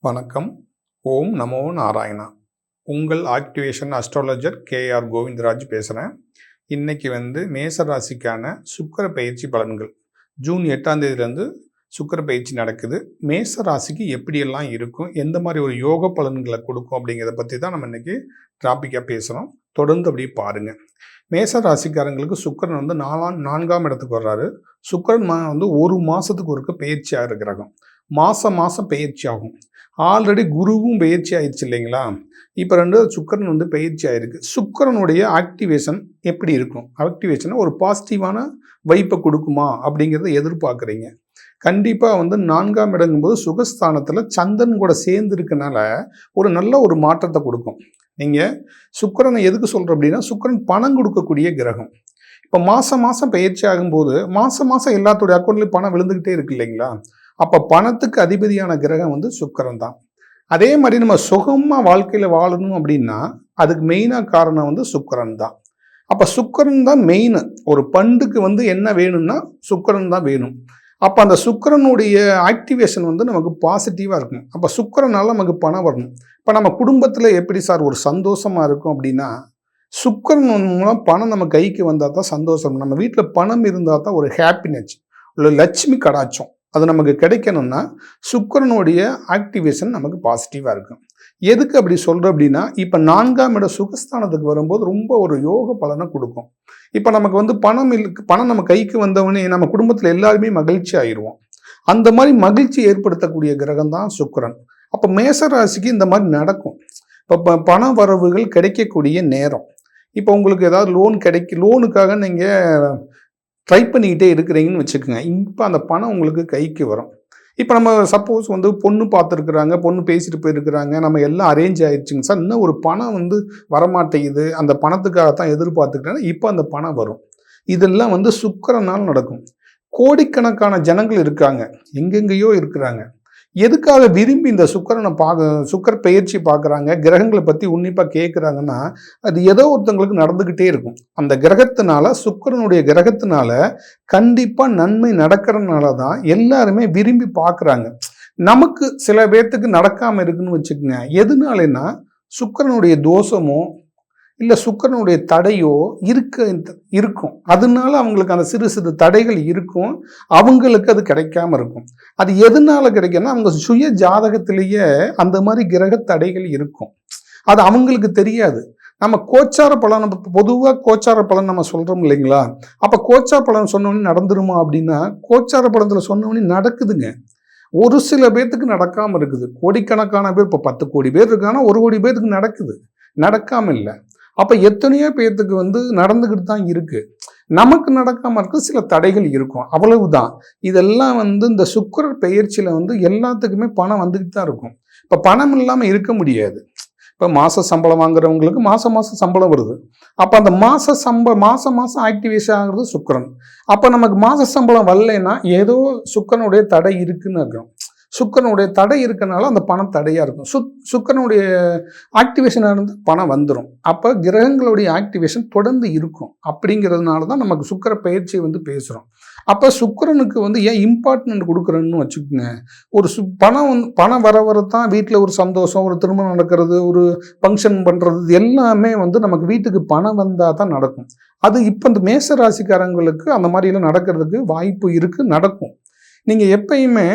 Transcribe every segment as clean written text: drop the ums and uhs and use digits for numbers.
வணக்கம். ஓம் நமோ நாராயணா. உங்கள் activation astrologer KR Govindaraj பேசுகிறேன். இன்னைக்கு மேச ராசிக்கான சுக்கிர பயிற்சி பலன்கள் ஜூன் 8ஆம் தேதியிலேருந்து சுக்கிர பயிற்சி நடக்குது. மேச ராசிக்கு எப்படியெல்லாம் இருக்கும், எந்த மாதிரி ஒரு யோக பலன்களை கொடுக்கும் அப்படிங்கிறத பற்றி தான் நம்ம இன்னைக்கு டாப்பிக்காக பேசுகிறோம். தொடர்ந்து அப்படியே பாருங்க. மேச ராசிக்காரங்களுக்கு சுக்கிரன் 4ஆம் இடத்துக்கு வர்றாரு. சுக்கிரன் ஒரு மாதத்துக்கு ஒருக்க பயிற்சியாக இருக்கிறாங்க. மாதம் பயிற்சி ஆகும். ஆல்ரெடி குருவும் பயிற்சி ஆயிடுச்சு இல்லைங்களா? இப்போ சுக்கிரன் பயிற்சி ஆயிருக்கு. சுக்கிரனுடைய ஆக்டிவேஷன் எப்படி இருக்கும்? ஆக்டிவேஷனை ஒரு பாசிட்டிவான வைப்பை கொடுக்குமா அப்படிங்கிறத எதிர்பார்க்குறீங்க. கண்டிப்பாக 4ஆம் இடங்கும்போது சுகஸ்தானத்தில் சந்திரன் கூட சேர்ந்து இருக்கனால ஒரு நல்ல ஒரு மாற்றத்தை கொடுக்கும். நீங்கள் சுக்கிரனை எதுக்கு சொல்கிறோம் அப்படின்னா, சுக்கிரன் பணம் கொடுக்கக்கூடிய கிரகம். இப்போ மாதம் பயிற்சி ஆகும்போது மாதம் எல்லாத்துடைய அக்கௌண்ட்லேயும் பணம் விழுந்துக்கிட்டே இருக்கு இல்லைங்களா? அப்போ பணத்துக்கு அதிபதியான கிரகம் சுக்கிரன் தான். அதே மாதிரி நம்ம சுகமாக வாழ்க்கையில் வாழணும் அப்படின்னா அதுக்கு மெயினாக காரணம் சுக்கிரன் தான். அப்போ சுக்கிரன் தான் மெயின். ஒரு பண்டுக்கு என்ன வேணும்னா சுக்கிரன் தான் வேணும். அப்போ அந்த சுக்கிரனுடைய ஆக்டிவேஷன் நமக்கு பாசிட்டிவாக இருக்கும். அப்போ சுக்கிரனால நமக்கு பணம் வரணும். இப்போ நம்ம குடும்பத்தில் எப்படி சார் ஒரு சந்தோஷமாக இருக்கும் அப்படின்னா, சுக்கிரன் மூலம் பணம் நம்ம கைக்கு வந்தால் தான் சந்தோஷம். நம்ம வீட்டில் பணம் இருந்தால் தான் ஒரு ஹாப்பினஸ், ஒரு லட்சுமி கடாச்சம் அது நமக்கு கிடைக்கணும்னா சுக்கிரனுடைய ஆக்டிவேஷன் நமக்கு பாசிட்டிவாக இருக்கும். எதுக்கு அப்படி சொல்கிறோம் அப்படின்னா, இப்போ 4ஆம் இடம் சுகஸ்தானத்துக்கு வரும்போது ரொம்ப ஒரு யோக பலனை கொடுக்கும். இப்போ நமக்கு பணம் நம்ம கைக்கு வந்தவொடனே நம்ம குடும்பத்தில் எல்லாருமே மகிழ்ச்சி ஆயிடுவோம். அந்த மாதிரி மகிழ்ச்சி ஏற்படுத்தக்கூடிய கிரகம் தான் சுக்கிரன். அப்போ மேசராசிக்கு இந்த மாதிரி நடக்கும். இப்போ பண வரவுகள் கிடைக்கக்கூடிய நேரம். இப்போ உங்களுக்கு ஏதாவது லோனுக்காக நீங்கள் ட்ரை பண்ணிக்கிட்டே இருக்கிறீங்கன்னு வச்சுக்கோங்க. இப்போ அந்த பணம் உங்களுக்கு கைக்கு வரும். இப்போ நம்ம சப்போஸ் பொண்ணு பார்த்துருக்குறாங்க, பொண்ணு பேசிட்டு போயிருக்கிறாங்க, நம்ம எல்லாம் அரேஞ்ச் ஆயிடுச்சுங்க சார், இன்னும் ஒரு பணம் வரமாட்டேங்குது, அந்த பணத்துக்காக தான் எதிர்பார்த்துக்கிட்டேன்னா இப்போ அந்த பணம் வரும். இதெல்லாம் சுக்கிரனால் நடக்கும். கோடிக்கணக்கான ஜனங்கள் இருக்காங்க, எங்கெங்கேயோ இருக்கிறாங்க. எதுக்காக விரும்பி இந்த சுக்கிர பயிற்சி பார்க்குறாங்க, கிரகங்களை பற்றி உன்னிப்பாக கேட்குறாங்கன்னா, அது ஏதோ ஒருத்தங்களுக்கு நடந்துக்கிட்டே இருக்கும். அந்த கிரகத்தினால, சுக்கிரனுடைய கிரகத்தினால கண்டிப்பாக நன்மை நடக்கிறதுனால தான் எல்லாருமே விரும்பி பார்க்குறாங்க. நமக்கு சில பேர்த்துக்கு நடக்காமல் இருக்குன்னு வச்சுக்கோங்க. எதுனாலன்னா சுக்கிரனுடைய தோஷமோ இல்லை சுக்கிரனுடைய தடையோ இருக்கும். அதனால அவங்களுக்கு அந்த சிறு சிறு தடைகள் இருக்கும். அவங்களுக்கு அது கிடைக்காம இருக்கும். அது எதனால கிடைக்கும்னா, அவங்க சுய ஜாதகத்திலேயே அந்த மாதிரி கிரக தடைகள் இருக்கும். அது அவங்களுக்கு தெரியாது. நம்ம கோச்சார பலன், பொதுவாக கோச்சார பலன் நம்ம சொல்றோம் இல்லைங்களா? அப்போ கோச்சார பலன் சொன்னவொடனே நடந்துருமா அப்படின்னா, கோச்சார பலன்ல சொன்னவொடனே நடக்குதுங்க. ஒரு சில பேர்த்துக்கு நடக்காம இருக்குது. கோடிக்கணக்கான பேர், இப்போ 10 கோடி பேர் இருக்காங்கன்னா 1 கோடி பேருக்கு நடக்குது, நடக்காம இல்லை. அப்போ எத்தனையோ பேர்த்துக்கு நடந்துக்கிட்டு தான் இருக்கு. நமக்கு நடக்காம இருக்க சில தடைகள் இருக்கும், அவ்வளவுதான். இதெல்லாம் இந்த சுக்கிர பெயர்ச்சியில எல்லாத்துக்குமே பணம் வந்துக்கிட்டு தான் இருக்கும். இப்போ பணம் இல்லாமல் இருக்க முடியாது. இப்போ மாத சம்பளம் வாங்குறவங்களுக்கு மாதம் சம்பளம் வருது. அப்போ அந்த மாதம் ஆக்டிவேஷன் ஆகுறது சுக்கிரன். அப்போ நமக்கு மாத சம்பளம் வரலைன்னா ஏதோ சுக்கிரனுடைய தடை இருக்குன்னு இருக்கும். சுக்கிரனுடைய தடை இருக்கனால அந்த பணம் தடையாக இருக்கும். சுக்கிரனுடைய ஆக்டிவேஷனாக இருந்து பணம் வந்துடும். அப்போ கிரகங்களுடைய ஆக்டிவேஷன் தொடர்ந்து இருக்கும். அப்படிங்கிறதுனால தான் நமக்கு சுக்கிர பயிற்சியை பேசுகிறோம். அப்போ சுக்கிரனுக்கு ஏன் இம்பார்ட்டன்ட் கொடுக்குறேன்னு வச்சுக்கோங்க. ஒரு பணம் வர தான் வீட்டில் ஒரு சந்தோஷம், ஒரு திருமணம் நடக்கிறது, ஒரு ஃபங்க்ஷன் பண்ணுறது எல்லாமே நமக்கு வீட்டுக்கு பணம் வந்தால் தான் நடக்கும். அது இப்போ இந்த மேச ராசிக்காரங்களுக்கு அந்த மாதிரிலாம் நடக்கிறதுக்கு வாய்ப்பு இருக்குது, நடக்கும். நீங்கள் எப்பயுமே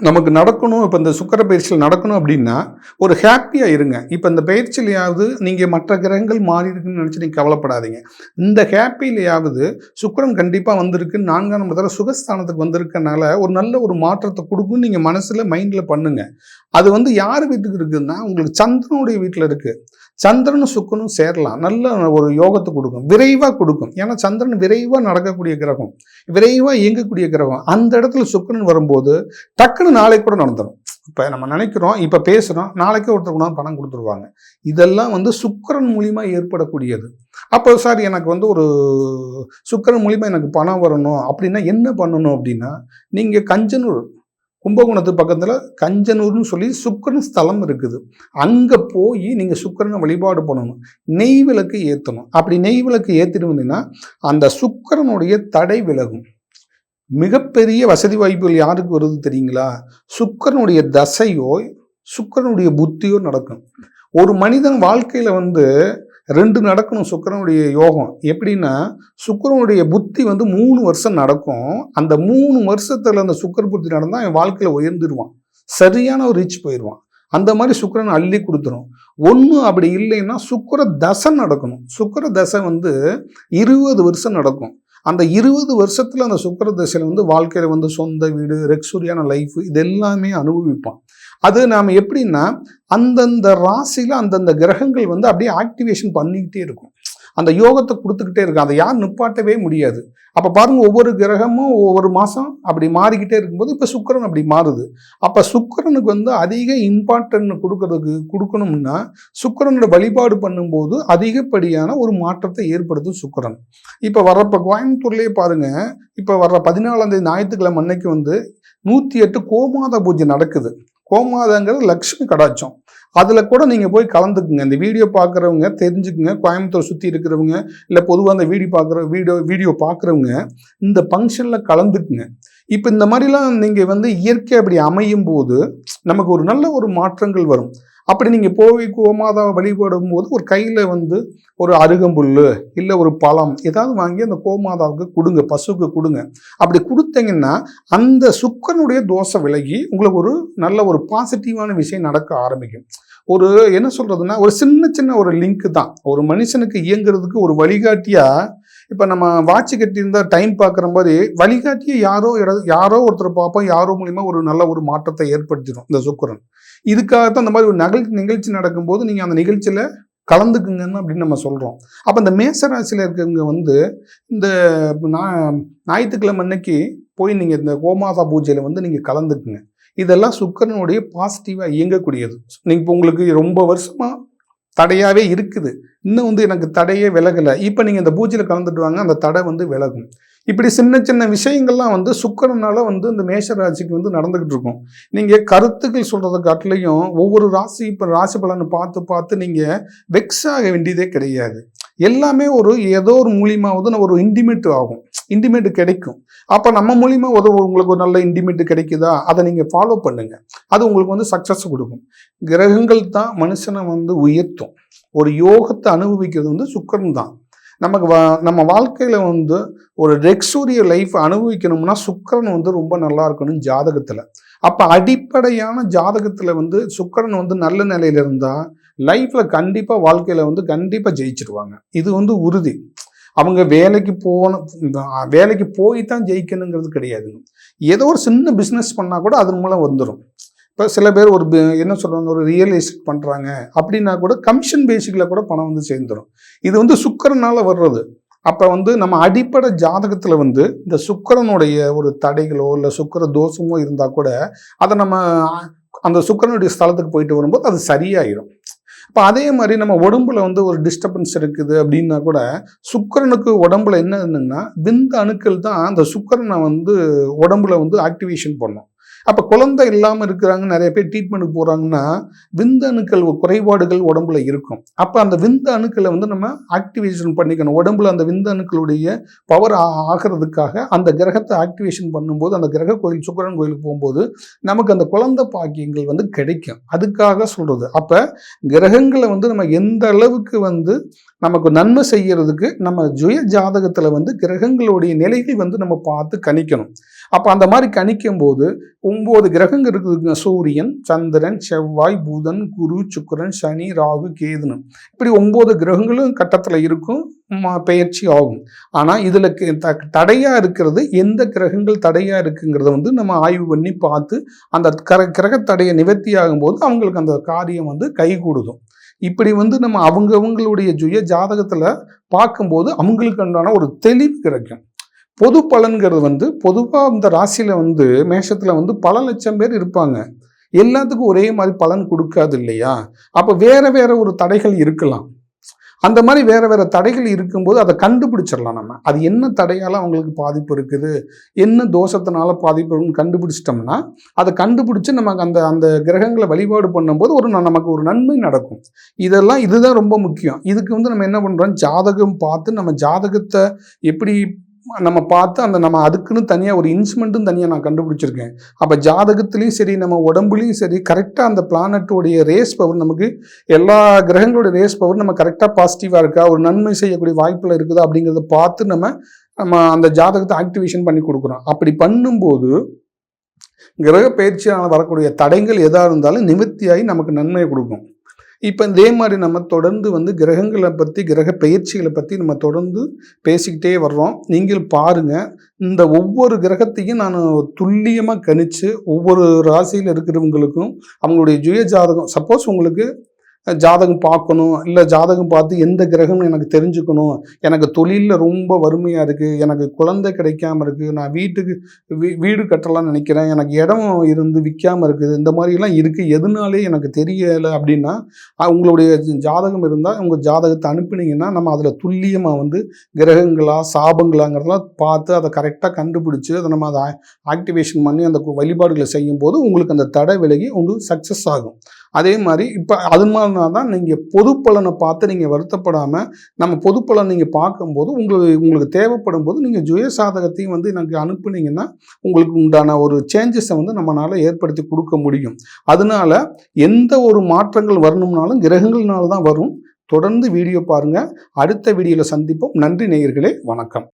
நமக்கு நடக்கணும், இப்போ இந்த சுக்கிர பயிற்சியில் நடக்கணும் அப்படின்னா ஒரு ஹாப்பியாக இருங்க. இப்போ இந்த பயிற்சியிலையாவது நீங்கள் மற்ற கிரகங்கள் மாறி இருக்குன்னு நினச்சி நீங்கள் கவலைப்படாதீங்க. இந்த ஹாப்பியிலையாவது சுக்கிரன் கண்டிப்பாக வந்திருக்கு, 4ஆம் இடத்துல சுகஸ்தானத்துக்கு வந்திருக்கனால ஒரு நல்ல ஒரு மாற்றத்தை கொடுக்குன்னு நீங்கள் மனசில் மைண்டில் பண்ணுங்க. அது யார் வீட்டுக்கு இருக்குதுன்னா, உங்களுக்கு சந்திரனுடைய வீட்டில் இருக்குது. சந்திரனும் சுக்கிரனும் சேரலாம், நல்ல ஒரு யோகத்தை கொடுக்கும், விரைவாக கொடுக்கும். ஏன்னா சந்திரன் விரைவாக நடக்கக்கூடிய கிரகம், விரைவாக இயங்கக்கூடிய கிரகம். அந்த இடத்துல சுக்கிரன் வரும்போது டக்குன்னு நாளைக்கு கூட நடந்துடும். இப்போ நம்ம நினைக்கிறோம், இப்போ பேசுகிறோம், நாளைக்கே ஒருத்தர் கூட பணம் கொடுத்துருவாங்க. இதெல்லாம் சுக்கிரன் மூலிமா ஏற்படக்கூடியது. அப்போ சார் எனக்கு ஒரு சுக்கிரன் மூலிமா எனக்கு பணம் வரணும் அப்படின்னா என்ன பண்ணணும் அப்படின்னா, நீங்கள் கஞ்சனூர், கும்பகோணத்து பக்கத்தில் கஞ்சனூர்னு சொல்லி சுக்கிரன் ஸ்தலம் இருக்குது. அங்கே போய் நீங்கள் சுக்கிரனை வழிபாடு பண்ணணும், நெய் விளக்கு ஏற்றணும். அப்படி நெய் விளக்கு ஏற்றிட்டு வந்தீங்கன்னா அந்த சுக்கிரனுடைய தடை விலகும். மிகப்பெரிய வசதி வாய்ப்புகள் யாருக்கு வருது தெரியுங்களா? சுக்கிரனுடைய தசையோ சுக்கிரனுடைய புத்தியோ நடக்கும். ஒரு மனிதன் வாழ்க்கையில வந்து 2 நடக்கணும் சுக்கிரனுடைய யோகம். எப்படின்னா, சுக்கிரனுடைய புத்தி வந்து 3 வருஷம் நடக்கும். அந்த 3 வருஷத்துல அந்த சுக்கிர புத்தி நடந்தா அவன் வாழ்க்கையில உயர்ந்துருவான். சரியான ஒரு ரீச் போயிடுவான். அந்த மாதிரி சுக்கிரன் அள்ளி கொடுத்துரும். ஒண்ணு அப்படி இல்லைன்னா சுக்கிர தசை நடக்கணும். சுக்கிர தசை வந்து 20 வருஷம் நடக்கும். அந்த 20 வருஷத்துல அந்த சுக்கிர தசையில வந்து வாழ்க்கையில வந்து சொந்த வீடு, லக்ஸூரியான லைஃப் இது எல்லாமே அனுபவிப்பான். அது நாம எப்படின்னா, அந்தந்த ராசியில அந்தந்த கிரகங்கள் வந்து அப்படியே ஆக்டிவேஷன் பண்ணிக்கிட்டே இருக்கும். அந்த யோகத்தை கொடுத்துக்கிட்டே இருக்கும். அதை யாரும் நிப்பாட்டவே முடியாது. அப்ப பாருங்க, ஒவ்வொரு கிரகமும் ஒவ்வொரு மாசம் அப்படி மாறிக்கிட்டே இருக்கும்போது இப்ப சுக்கிரன் அப்படி மாறுது. அப்ப சுக்கிரனுக்கு வந்து அதிக இம்பார்ட்டன்ட் கொடுக்கணும்னா சுக்கிரனோட வழிபாடு பண்ணும்போது அதிகப்படியான ஒரு மாற்றத்தை ஏற்படுத்தும் சுக்கிரன். இப்ப கோயம்புத்தூர்லயே பாருங்க, இப்ப வர்ற 14ஆம் தேதி ஞாயிற்றுக்கிழமை அன்னைக்கு வந்து 108 கோமாதா பூஜை நடக்குது. கோமாதாங்கிறது லக்ஷ்மி கடாட்சம். அதுல கூட நீங்க போய் கலந்துக்குங்க. இந்த வீடியோ பார்க்குறவங்க தெரிஞ்சுக்குங்க. கோயம்புத்தூர் சுற்றி இருக்கிறவங்க இல்லை பொதுவாக அந்த வீடியோ பார்க்குறவங்க இந்த ஃபங்க்ஷனில் கலந்துக்குங்க. இப்போ இந்த மாதிரிலாம் நீங்கள் வந்து இயற்கை அப்படி அமையும் போது நமக்கு ஒரு நல்ல ஒரு மாற்றங்கள் வரும். அப்படி நீங்கள் போய் கோமாதாவை வழிபடும் போது ஒரு கையில் வந்து ஒரு அருகம்புல் இல்லை ஒரு பழம் ஏதாவது வாங்கி அந்த கோமாதாவுக்கு கொடுங்க, பசுக்கு கொடுங்க. அப்படி கொடுத்தீங்கன்னா அந்த சுக்கிரனுடைய தோஷம் விலகி உங்களுக்கு ஒரு நல்ல ஒரு பாசிட்டிவான விஷயம் நடக்க ஆரம்பிக்கும். ஒரு என்ன சொல்றதுன்னா, ஒரு சின்ன ஒரு லிங்க் தான் ஒரு மனுஷனுக்கு இயங்குறதுக்கு ஒரு வழிகாட்டியா. இப்போ நம்ம வாட்சி கட்டியிருந்தா டைம் பார்க்குற மாதிரி வழிகாட்டியை யாரோ ஒருத்தர் பார்ப்போம், யாரோ மூலியமா ஒரு நல்ல ஒரு மாற்றத்தை ஏற்படுத்திடும் இந்த சுக்கிரன். இதுக்காகத்தான் இந்த மாதிரி ஒரு நிகழ்ச்சி நடக்கும்போது நீங்கள் அந்த நிகழ்ச்சியில் கலந்துக்குங்கன்னு அப்படின்னு நம்ம சொல்கிறோம். அப்போ இந்த மேசராசியில் இருக்கிறவங்க வந்து இந்த ஞாயிற்றுக்கிழமை அன்னைக்கு போய் நீங்கள் இந்த கோமாதா பூஜையில் வந்து நீங்கள் கலந்துக்குங்க. இதெல்லாம் சுக்கிரனுடைய பாசிட்டிவாக இயங்கக்கூடியது. நீங்கள் இப்போ உங்களுக்கு ரொம்ப வருஷமாக தடையாகவே இருக்குது, இன்னும் வந்து எனக்கு தடையே விலகலை, இப்போ நீங்கள் இந்த பூஜையில் கலந்துட்டு வாங்க, அந்த தடை வந்து விலகும். இப்படி சின்ன விஷயங்கள்லாம் வந்து சுக்கிரனால வந்து இந்த மேஷ ராசிக்கு வந்து நடந்துகிட்டு இருக்கும். நீங்கள் கருத்துக்கள் சொல்கிறத காட்டிலையும் ஒவ்வொரு ராசி பலனை பார்த்து நீங்கள் வெக்ஸ் ஆக வேண்டியதே கிடையாது. எல்லாமே ஏதோ ஒரு மூலியமாவது ஒரு இன்டிமேட் கிடைக்கும். அப்போ நம்ம மூலியமா உங்களுக்கு ஒரு நல்ல இன்டிமேட் கிடைக்குதா, அதை நீங்கள் ஃபாலோ பண்ணுங்க. அது உங்களுக்கு வந்து சக்ஸஸ் கொடுக்கும். கிரகங்கள் தான் மனுஷனை வந்து உயர்த்தும். ஒரு யோகத்தை அனுபவிக்கிறது வந்து சுக்கிரன் தான். நம்ம வாழ்க்கையில வந்து ஒரு லக்ஸூரிய லைஃப் அனுபவிக்கணும்னா சுக்கிரன் வந்து ரொம்ப நல்லா இருக்கணும் ஜாதகத்துல. அப்ப அடிப்படையான ஜாதகத்துல வந்து சுக்கிரன் வந்து நல்ல நிலையில இருந்தா லைஃப்ல கண்டிப்பா வாழ்க்கையில வந்து கண்டிப்பா ஜெயிச்சிருவாங்க. இது வந்து உறுதி. அவங்க வேலைக்கு போய் தான் ஜெயிக்கணுங்கிறது கிடையாதுங்க. ஏதோ ஒரு சின்ன பிஸ்னஸ் பண்ணா கூட அதன் மூலம் வந்துடும். இப்போ சில பேர் என்ன சொல்றாங்க, ஒரு ரியல் எஸ்டேட் பண்ணுறாங்க அப்படின்னா கூட கமிஷன் பேசிக்கில் கூட பணம் வந்து சேர்ந்துடும். இது வந்து சுக்கிரனால வர்றது. அப்போ வந்து நம்ம அடிப்படை ஜாதகத்தில் வந்து இந்த சுக்கிரனுடைய ஒரு தடைகளோ இல்லை சுக்கிர தோஷமோ இருந்தால் கூட அதை நம்ம அந்த சுக்கிரனுடைய ஸ்தலத்துக்கு போயிட்டு வரும்போது அது சரியாயிடும். இப்போ அதே மாதிரி நம்ம உடம்புல வந்து ஒரு டிஸ்டர்பன்ஸ் இருக்குது அப்படின்னா கூட சுக்கிரனுக்கு உடம்புல என்னன்னா விந்து அணுக்கள் தான் அந்த சுக்கிரனை வந்து உடம்புல வந்து ஆக்டிவேஷன் பண்ணும். அப்போ குழந்தை இல்லாமல் இருக்கிறாங்க நிறைய பேர் ட்ரீட்மெண்ட்டுக்கு போகிறாங்கன்னா விந்து அணுக்கள் குறைபாடுகள் உடம்புல இருக்கும். அப்போ அந்த விந்து அணுக்களை வந்து நம்ம ஆக்டிவேஷன் பண்ணிக்கணும். உடம்புல அந்த விந்து அணுக்களுடைய பவர் ஆகிறதுக்காக அந்த கிரகத்தை ஆக்டிவேஷன் பண்ணும்போது அந்த கிரக கோயில் சுக்கிரன் கோயிலுக்கு போகும்போது நமக்கு அந்த குழந்தை பாக்கியங்கள் வந்து கிடைக்கும். அதுக்காக சொல்றது. அப்போ கிரகங்களை வந்து நம்ம எந்த அளவுக்கு வந்து நமக்கு நன்மை செய்யறதுக்கு நம்ம சுய ஜாதகத்துல வந்து கிரகங்களுடைய நிலைகள் வந்து நம்ம பார்த்து கணிக்கணும். அப்ப அந்த மாதிரி கணிக்கும் போது 9 கிரகங்கள் இருக்குதுங்க. சூரியன், சந்திரன், செவ்வாய், புதன், குரு, சுக்கிரன், சனி, ராகு, கேதுன்னு இப்படி 9 கிரகங்களும் கட்டத்துல இருக்கும், பெயர்ச்சி ஆகும். ஆனா இதுல தடையா இருக்கிறது எந்த கிரகங்கள் தடையா இருக்குங்கிறத வந்து நம்ம ஆய்வு பண்ணி பார்த்து அந்த கிரக தடையை நிவர்த்தி ஆகும் போது அவங்களுக்கு அந்த காரியம் வந்து கைகூடுதும். இப்படி வந்து நம்ம அவங்களுடைய சுய ஜாதகத்துல பார்க்கும்போது அவங்களுக்கு உண்டான ஒரு தெளிவு கிடைக்கும். பொது பலன்கிறது வந்து பொதுவாக இந்த ராசியில வந்து மேஷத்துல வந்து பல லட்சம் பேர் இருப்பாங்க. எல்லாத்துக்கும் ஒரே மாதிரி பலன் கொடுக்காது இல்லையா? அப்ப வேற ஒரு தடைகள் இருக்கலாம். அந்த மாதிரி வேற தடைகள் இருக்கும்போது அதை கண்டுபிடிச்சிடலாம். நம்ம அது என்ன தடையால அவங்களுக்கு பாதிப்பு இருக்குது, என்ன தோஷத்தினால பாதிப்பு இருக்குன்னு கண்டுபிடிச்சிட்டோம்னா அதை கண்டுபிடிச்சு நமக்கு அந்த கிரகங்களை வழிபாடு பண்ணும்போது நமக்கு ஒரு நன்மை நடக்கும். இதுதான் ரொம்ப முக்கியம். இதுக்கு வந்து நம்ம என்ன பண்றோம், ஜாதகம் பார்த்து நம்ம ஜாதகத்தை எப்படி நம்ம பார்த்து நம்ம அதுக்குன்னு தனியாக ஒரு இன்ஸ்ட்ருமெண்ட்டும் தனியாக நான் கண்டுபிடிச்சிருக்கேன். அப்போ ஜாதகத்துலேயும் சரி, நம்ம உடம்புலையும் சரி, கரெக்டாக அந்த பிளானட்டோடைய ரேஸ் பவர், நமக்கு எல்லா கிரகங்களோட ரேஸ் பவர் நம்ம கரெக்டாக பாசிட்டிவாக இருக்கா, ஒரு நன்மை செய்யக்கூடிய வாய்ப்பில் இருக்குதா அப்படிங்கிறத பார்த்து நம்ம அந்த ஜாதகத்தை ஆக்டிவேஷன் பண்ணி கொடுக்குறோம். அப்படி பண்ணும்போது கிரக பயிற்சியால் வரக்கூடிய தடைகள் எதாக இருந்தாலும் நிவர்த்தியாகி நமக்கு நன்மையை கொடுக்கும். இப்போ இதே மாதிரி நம்ம தொடர்ந்து கிரகங்களை பற்றி, கிரக பயிற்சிகளை பற்றி நம்ம தொடர்ந்து பேசிக்கிட்டே வர்றோம். நீங்கள் பாருங்கள், இந்த ஒவ்வொரு கிரகத்தையும் நான் துல்லியமாக கணித்து ஒவ்வொரு ராசியில் இருக்கிறவங்களுக்கும் அவங்களுடைய சுய ஜாதகம், சப்போஸ் உங்களுக்கு ஜாதகம் பார்க்கணும், இல்லை ஜாதகம் பார்த்து எந்த கிரகம்னு எனக்கு தெரிஞ்சுக்கணும், எனக்கு தொழிலில் ரொம்ப வறுமையாக இருக்குது, எனக்கு குழந்தை கிடைக்காம இருக்குது, நான் வீடு கட்டலாம்னு நினைக்கிறேன், எனக்கு இடம் இருந்து விற்காமல் இருக்குது, இந்த மாதிரிலாம் இருக்குது, எதுனாலே எனக்கு தெரியலை அப்படின்னா உங்களுடைய ஜாதகம் இருந்தால் உங்கள் ஜாதகத்தை அனுப்பினீங்கன்னா நம்ம அதில் துல்லியமாக கிரகங்களா சாபங்களாங்கிறதெல்லாம் பார்த்து அதை கரெக்டாக கண்டுபிடிச்சி அதை நம்ம அதை ஆக்டிவேஷன் பண்ணி அந்த வழிபாடுகளை செய்யும்போது உங்களுக்கு அந்த தடை விலகி உங்களுக்கு சக்ஸஸ் ஆகும். அதே மாதிரி இப்போ அது மாதிரினா தான் நீங்கள் பொது பலனை பார்த்து நீங்கள் வருத்தப்படாமல், நம்ம பொது பலன் நீங்கள் பார்க்கும்போது உங்களுக்கு தேவைப்படும் போது நீங்கள் சுய சாதகத்தையும் எனக்கு அனுப்புனீங்கன்னா உங்களுக்கு உண்டான ஒரு சேஞ்சஸை நம்மளால் ஏற்படுத்தி கொடுக்க முடியும். அதனால எந்த ஒரு மாற்றங்கள் வரணும்னாலும் கிரகங்கள்னால தான் வரும். தொடர்ந்து வீடியோ பாருங்கள். அடுத்த வீடியோவில் சந்திப்போம். நன்றி நேயர்களே, வணக்கம்.